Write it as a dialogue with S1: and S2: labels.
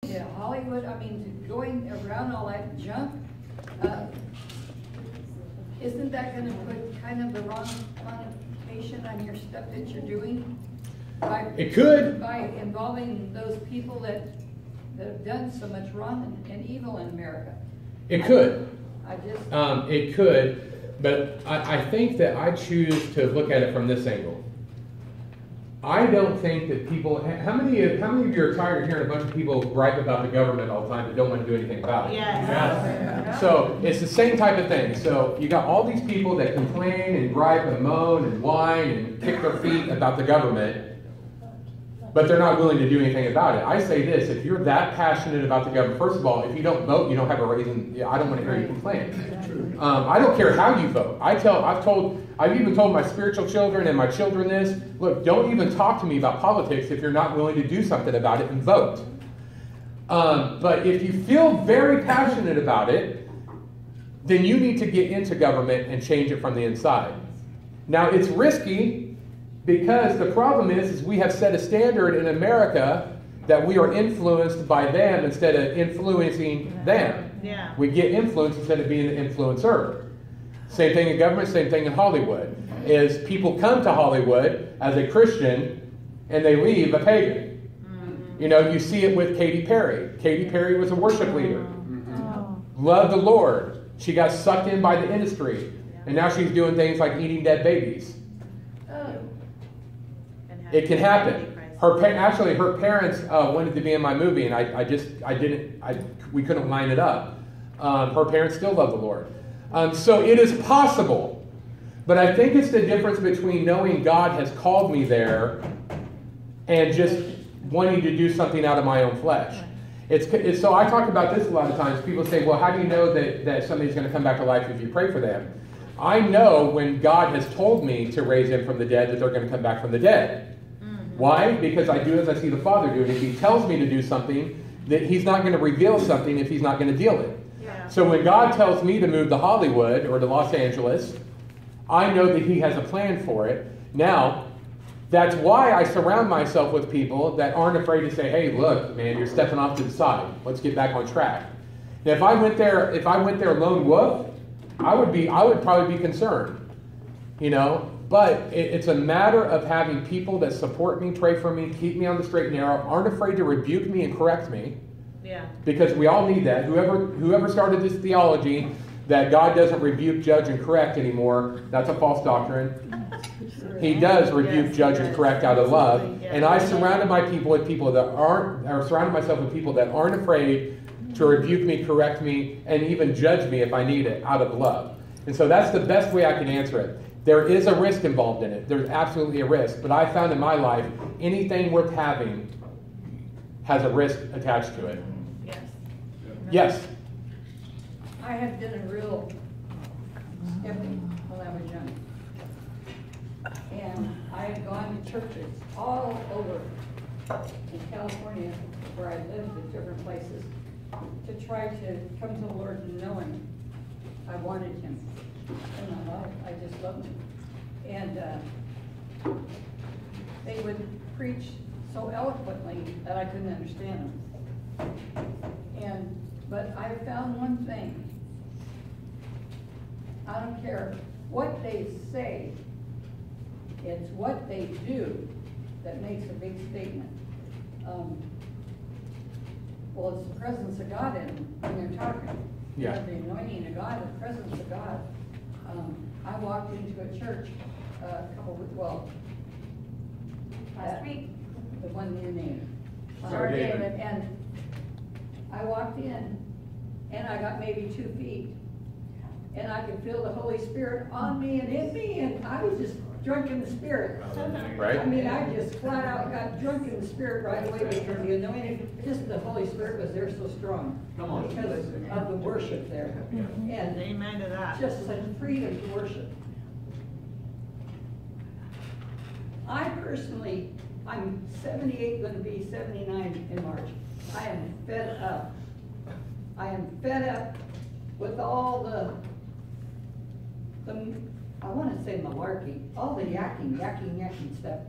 S1: Yeah, Hollywood, I mean, going around all that junk, isn't that gonna put kind of the wrong connotation on your stuff that you're doing?
S2: It could.
S1: By involving those people that have done so much wrong and evil in America.
S2: It could.
S1: It
S2: could, but I think that I choose to look at it from this angle. I don't think that people. How many of you are tired of hearing a bunch of people gripe about the government all the time but don't want to do anything about it?
S3: Yes.
S2: So it's the same type of thing. So you got all these people that complain and gripe and moan and whine and kick their feet about the government, but they're not willing to do anything about it. I say this: if you're that passionate about the government, first of all, if you don't vote, you don't have a reason. I don't want to hear you complain. I don't care how you vote. I've even told my spiritual children and my children this: look, don't even talk to me about politics if you're not willing to do something about it and vote. But if you feel very passionate about it, then you need to get into government and change it from the inside. Now, it's risky because the problem is we have set a standard in America that we are influenced by them instead of influencing them.
S3: Yeah.
S2: We get influenced instead of being an influencer. Same thing in government, same thing in Hollywood. Is people come to Hollywood as a Christian and they leave a pagan. Mm-hmm. You know, you see it with Katy Perry. Katy Perry was a worship leader. Mm-hmm. Loved the Lord. She got sucked in by the industry. And now she's doing things like eating dead babies. It can happen. Her parents wanted to be in my movie, and we couldn't line it up. Her parents still love the Lord. So it is possible, but I think it's the difference between knowing God has called me there and just wanting to do something out of my own flesh. So I talk about this a lot of times. People say, well, how do you know that somebody's going to come back to life if you pray for them? I know when God has told me to raise them from the dead that they're going to come back from the dead. Why? Because I do as I see the Father do. And if He tells me to do something, that He's not going to reveal something if He's not going to deal it. Yeah. So when God tells me to move to Hollywood or to Los Angeles, I know that He has a plan for it. Now, that's why I surround myself with people that aren't afraid to say, hey, look, man, you're stepping off to the side. Let's get back on track. Now, if I went there lone wolf, I would probably be concerned, you know. But it's a matter of having people that support me, pray for me, keep me on the straight and narrow, aren't afraid to rebuke me and correct me. Yeah. Because we all need that. Whoever started this theology that God doesn't rebuke, judge, and correct anymore, that's a false doctrine. He does rebuke, judge, and correct out of love. And I surrounded myself with people that aren't afraid to rebuke me, correct me, and even judge me if I need it out of love. And so that's the best way I can answer it. There is a risk involved in it. There's absolutely a risk. But I found in my life, anything worth having has a risk attached to it.
S3: Yes.
S2: Yes?
S1: I had been a real skeptic when I was young. And I had gone to churches all over in California, where I lived at different places, to try to come to the Lord and know Him. I wanted Him. And I just loved Him. And they would preach so eloquently that I couldn't understand them. But I found one thing. I don't care what they say, it's what they do that makes a big statement. Well, it's the presence of God in them when they're talking.
S2: Yeah.
S1: The anointing of God, the presence of God. I walked into a church last week, the one you named, David, and I walked in, and I got maybe 2 feet, and I could feel the Holy Spirit on me and in me, and I was just drunk in the Spirit.
S2: Right.
S1: I mean, I just flat out got drunk in the Spirit right away because the anointing, just the Holy Spirit was there so strong. Come on. Because of the worship there. And
S3: amen to that.
S1: Just such freedom to worship. I personally, I'm 78, going to be 79 in March. I am fed up. I am fed up with all the I want to say malarkey, all the yakking stuff.